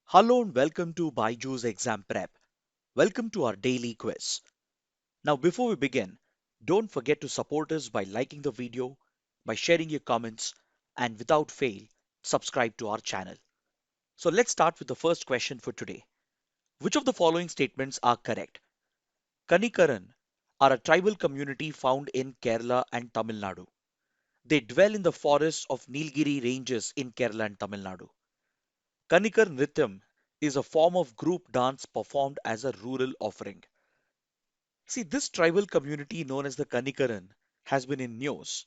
Hello and welcome to BYJU'S Exam Prep. Welcome to our daily quiz. Now, before we begin, don't forget to support us by liking the video, by sharing your comments, and without fail, subscribe to our channel. So, let's start with the first question for today. Which of the following statements are correct? Kanikkaran are a tribal community found in Kerala and Tamil Nadu. They dwell in the forests of Nilgiri ranges in Kerala and Tamil Nadu. Kanikkaran Nrityam is a form of group dance performed as a rural offering. See, this tribal community known as the Kanikkaran has been in news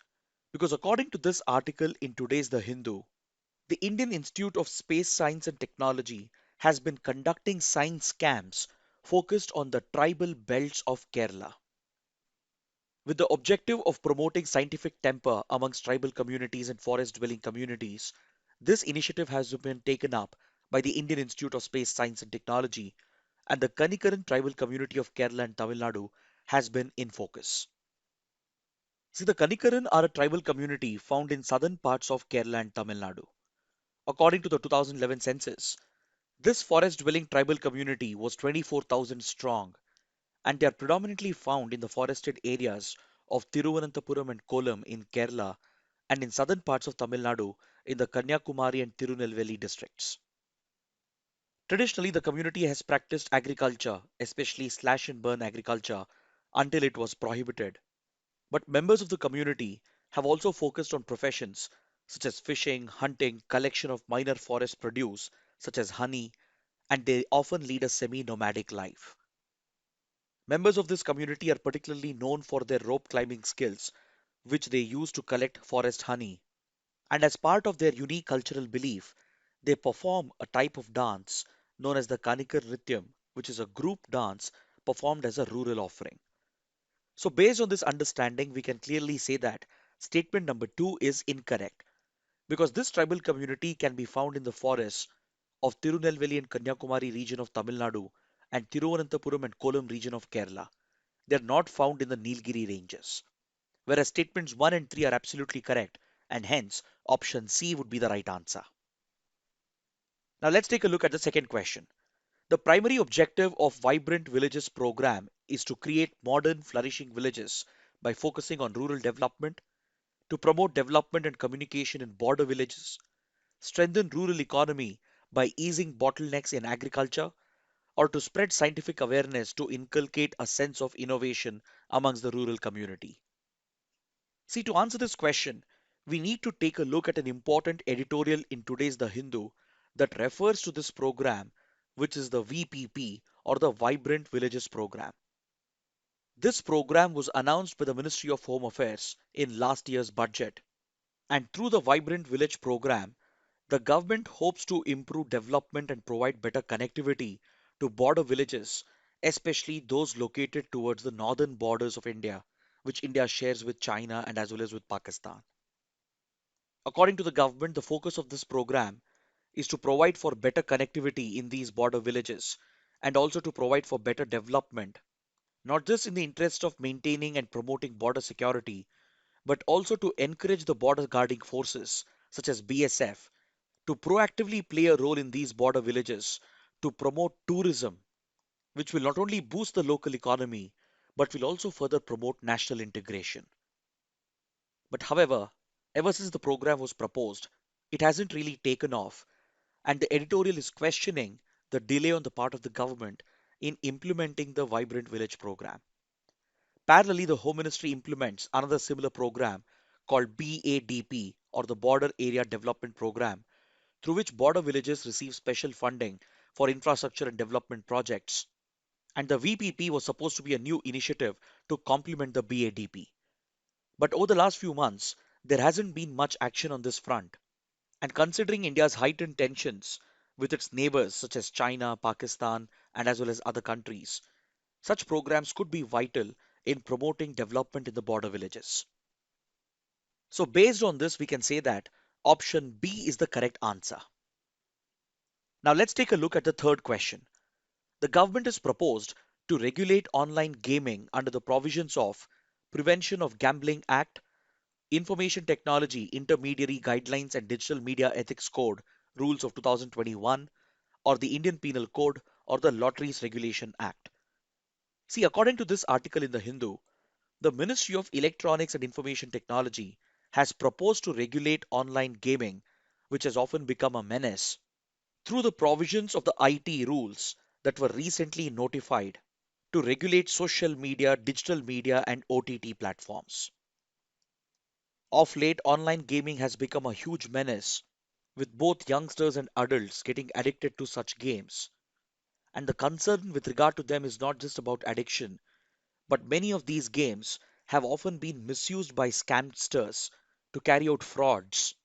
because according to this article in today's The Hindu, the Indian Institute of Space Science and Technology has been conducting science camps focused on the tribal belts of Kerala. With the objective of promoting scientific temper amongst tribal communities and forest dwelling communities, this initiative has been taken up by the Indian Institute of Space Science and Technology, and the Kanikkaran tribal community of Kerala and Tamil Nadu has been in focus. See, the Kanikkaran are a tribal community found in southern parts of Kerala and Tamil Nadu. According to the 2011 census, this forest dwelling tribal community was 24,000 strong, and they are predominantly found in the forested areas of Thiruvananthapuram and Kollam in Kerala and in southern parts of Tamil Nadu in the Kanyakumari and Tirunelveli districts. Traditionally, the community has practiced agriculture, especially slash and burn agriculture, until it was prohibited. But members of the community have also focused on professions such as fishing, hunting, collection of minor forest produce such as honey, and they often lead a semi nomadic life. Members of this community are particularly known for their rope climbing skills, which they use to collect forest honey. And as part of their unique cultural belief, they perform a type of dance known as the Kanikar Nrityam, which is a group dance performed as a rural offering. So, based on this understanding, we can clearly say that statement number two is incorrect because this tribal community can be found in the forests of Tirunelveli and Kanyakumari region of Tamil Nadu and Thiruvananthapuram and Kollam region of Kerala. They are not found in the Nilgiri ranges. Whereas statements 1 and 3 are absolutely correct, and hence option C would be the right answer. Now let's take a look at the second question. The primary objective of Vibrant Villages program is to create modern, flourishing villages by focusing on rural development, to promote development and communication in border villages, strengthen rural economy by easing bottlenecks in agriculture, or to spread scientific awareness to inculcate a sense of innovation amongst the rural community. See, to answer this question, we need to take a look at an important editorial in today's The Hindu that refers to this program, which is the VPP or the Vibrant Villages program. This program was announced by the Ministry of Home Affairs in last year's budget, and through the Vibrant Village program, the government hopes to improve development and provide better connectivity to border villages, especially those located towards the northern borders of India, which India shares with China and as well as with Pakistan. According to the government, the focus of this program is to provide for better connectivity in these border villages and also to provide for better development, not just in the interest of maintaining and promoting border security, but also to encourage the border guarding forces, such as BSF, to proactively play a role in these border villages to promote tourism, which will not only boost the local economy, but will also further promote national integration. But however, ever since the program was proposed, it hasn't really taken off, and the editorial is questioning the delay on the part of the government in implementing the Vibrant Village program. Parallelly, the Home Ministry implements another similar program called BADP or the Border Area Development Program, through which border villages receive special funding for infrastructure and development projects. And the VPP was supposed to be a new initiative to complement the BADP. But over the last few months, there hasn't been much action on this front. And considering India's heightened tensions with its neighbors such as China, Pakistan, and as well as other countries, such programs could be vital in promoting development in the border villages. So, based on this, we can say that option B is the correct answer. Now, let's take a look at the third question. The government has proposed to regulate online gaming under the provisions of Prevention of Gambling Act, Information Technology Intermediary Guidelines and Digital Media Ethics Code Rules of 2021, or the Indian Penal Code, or the Lotteries Regulation Act. See, according to this article in the Hindu, the Ministry of Electronics and Information Technology has proposed to regulate online gaming, which has often become a menace, through the provisions of the IT rules that were recently notified to regulate social media, digital media, and OTT platforms. Of late, online gaming has become a huge menace, with both youngsters and adults getting addicted to such games. And the concern with regard to them is not just about addiction, but many of these games have often been misused by scamsters to carry out frauds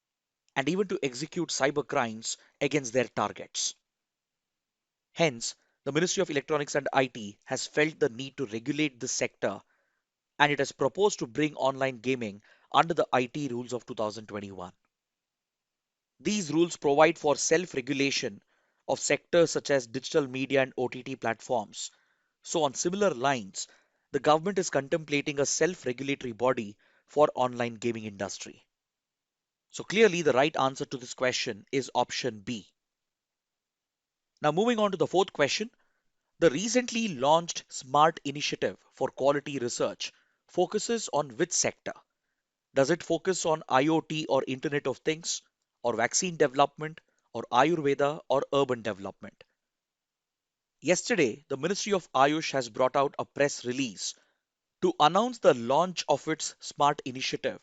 and even to execute cyber crimes against their targets. Hence, the Ministry of Electronics and IT has felt the need to regulate this sector, and it has proposed to bring online gaming under the IT rules of 2021. These rules provide for self-regulation of sectors such as digital media and OTT platforms. So, on similar lines, the government is contemplating a self-regulatory body for online gaming industry. So, clearly, the right answer to this question is option B. Now, moving on to the fourth question. The recently launched SMART initiative for quality research focuses on which sector? Does it focus on IoT or Internet of Things, or vaccine development, or Ayurveda, or urban development? Yesterday, the Ministry of Ayush has brought out a press release to announce the launch of its SMART initiative,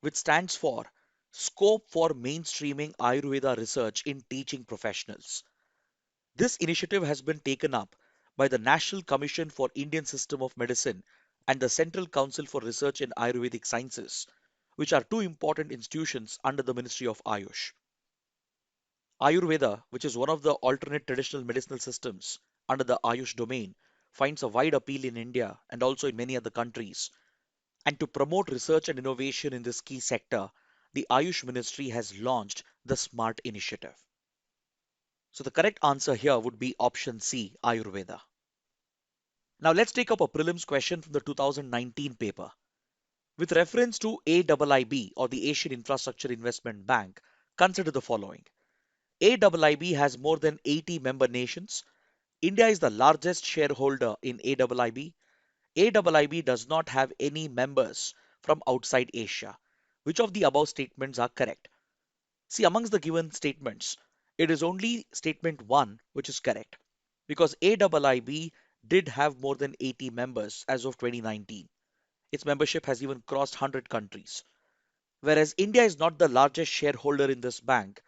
which stands for Scope for Mainstreaming Ayurveda Research in Teaching Professionals. This initiative has been taken up by the National Commission for Indian System of Medicine and the Central Council for Research in Ayurvedic Sciences, which are two important institutions under the Ministry of Ayush. Ayurveda, which is one of the alternate traditional medicinal systems under the Ayush domain, finds a wide appeal in India and also in many other countries. And to promote research and innovation in this key sector, the Ayush Ministry has launched the SMART initiative. So the correct answer here would be option C, Ayurveda. Now let's take up a prelims question from the 2019 paper. With reference to AIIB or the Asian Infrastructure Investment Bank, consider the following. AIIB has more than 80 member nations. India is the largest shareholder in AIIB. AIIB does not have any members from outside Asia. Which of the above statements are correct? See, amongst the given statements, it is only statement 1 which is correct because AIIB did have more than 80 members as of 2019. Its membership has even crossed 100 countries. Whereas India is not the largest shareholder in this bank,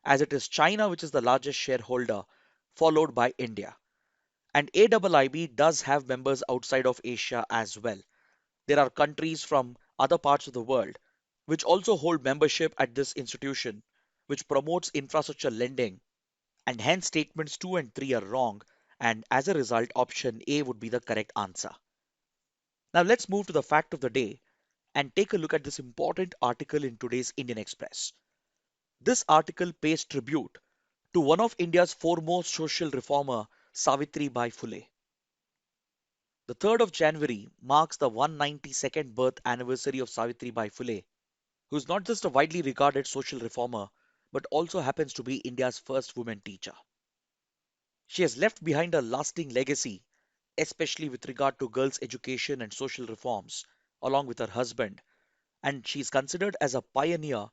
as it is China which is the largest shareholder, followed by India. And AIIB does have members outside of Asia as well. There are countries from other parts of the world which also hold membership at this institution, which promotes infrastructure lending, and hence statements 2 and 3 are wrong, and as a result, option A would be the correct answer. Now let's move to the fact of the day and take a look at this important article in today's Indian Express. This article pays tribute to one of India's foremost social reformer, Savitribai Phule. The 3rd of January marks the 192nd birth anniversary of Savitribai Phule, who is not just a widely regarded social reformer, but also happens to be India's first woman teacher. She has left behind a lasting legacy, especially with regard to girls' education and social reforms, along with her husband, and she is considered as a pioneer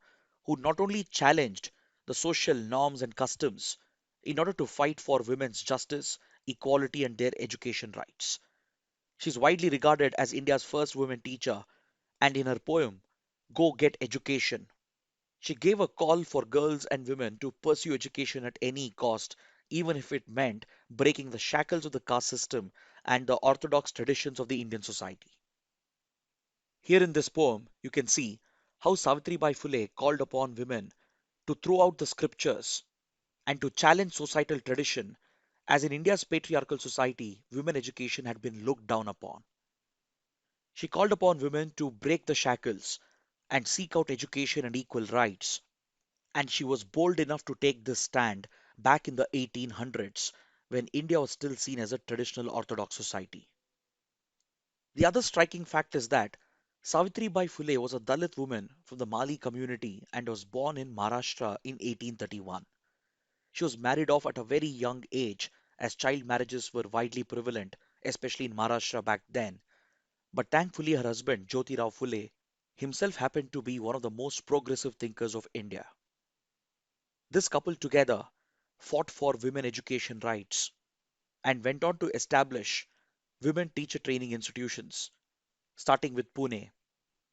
who not only challenged the social norms and customs in order to fight for women's justice, equality, and their education rights. She is widely regarded as India's first woman teacher, and in her poem, Go Get Education, she gave a call for girls and women to pursue education at any cost, even if it meant breaking the shackles of the caste system and the orthodox traditions of the Indian society. Here in this poem, you can see how Savitribai Phule called upon women to throw out the scriptures and to challenge societal tradition, as in India's patriarchal society, women education had been looked down upon. She called upon women to break the shackles and seek out education and equal rights. And she was bold enough to take this stand back in the 1800s when India was still seen as a traditional Orthodox society. The other striking fact is that Savitribai Phule was a Dalit woman from the Mali community and was born in Maharashtra in 1831. She was married off at a very young age, as child marriages were widely prevalent, especially in Maharashtra back then. But thankfully, her husband, Jyotirao Phule, himself happened to be one of the most progressive thinkers of India. This couple together fought for women education rights and went on to establish women teacher training institutions, starting with Pune,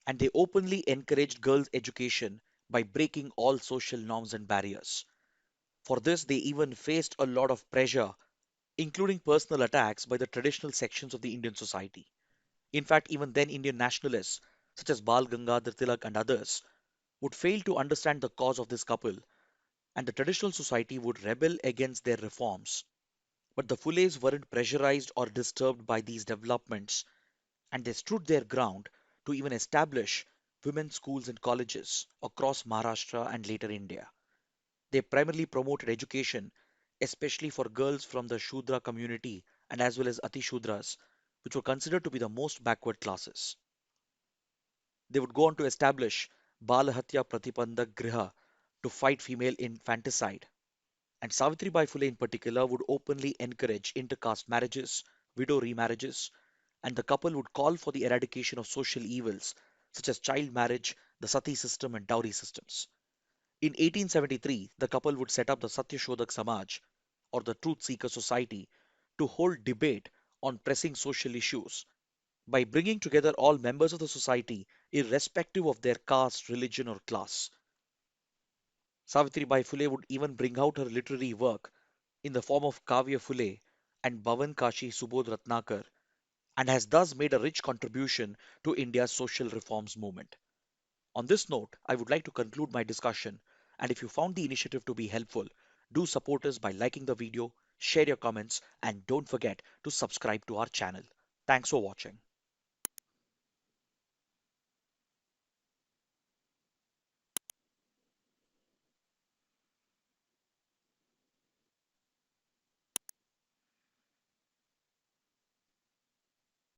and they openly encouraged girls' education by breaking all social norms and barriers. For this, they even faced a lot of pressure, including personal attacks by the traditional sections of the Indian society. In fact, even then, Indian nationalists, such as Bal Gangadhar Tilak and others, would fail to understand the cause of this couple, and the traditional society would rebel against their reforms. But the Fules weren't pressurized or disturbed by these developments, and they stood their ground to even establish women's schools and colleges across Maharashtra and later India. They primarily promoted education, especially for girls from the Shudra community and as well as Ati Shudras, which were considered to be the most backward classes. They would go on to establish Balahatya Pratipandak Griha to fight female infanticide. And Savitribai Phule in particular would openly encourage intercaste marriages, widow remarriages, and the couple would call for the eradication of social evils such as child marriage, the sati system, and dowry systems. In 1873, the couple would set up the Satyashodak Samaj, or the Truth Seeker Society, to hold debate on pressing social issues by bringing together all members of the society, irrespective of their caste, religion, or class. Savitribai Phule would even bring out her literary work in the form of Kavya Phule and Bhavan Kashi Subodh Ratnakar, and has thus made a rich contribution to India's social reforms movement. On this note, I would like to conclude my discussion, and if you found the initiative to be helpful, do support us by liking the video, share your comments, and don't forget to subscribe to our channel. Thanks for watching.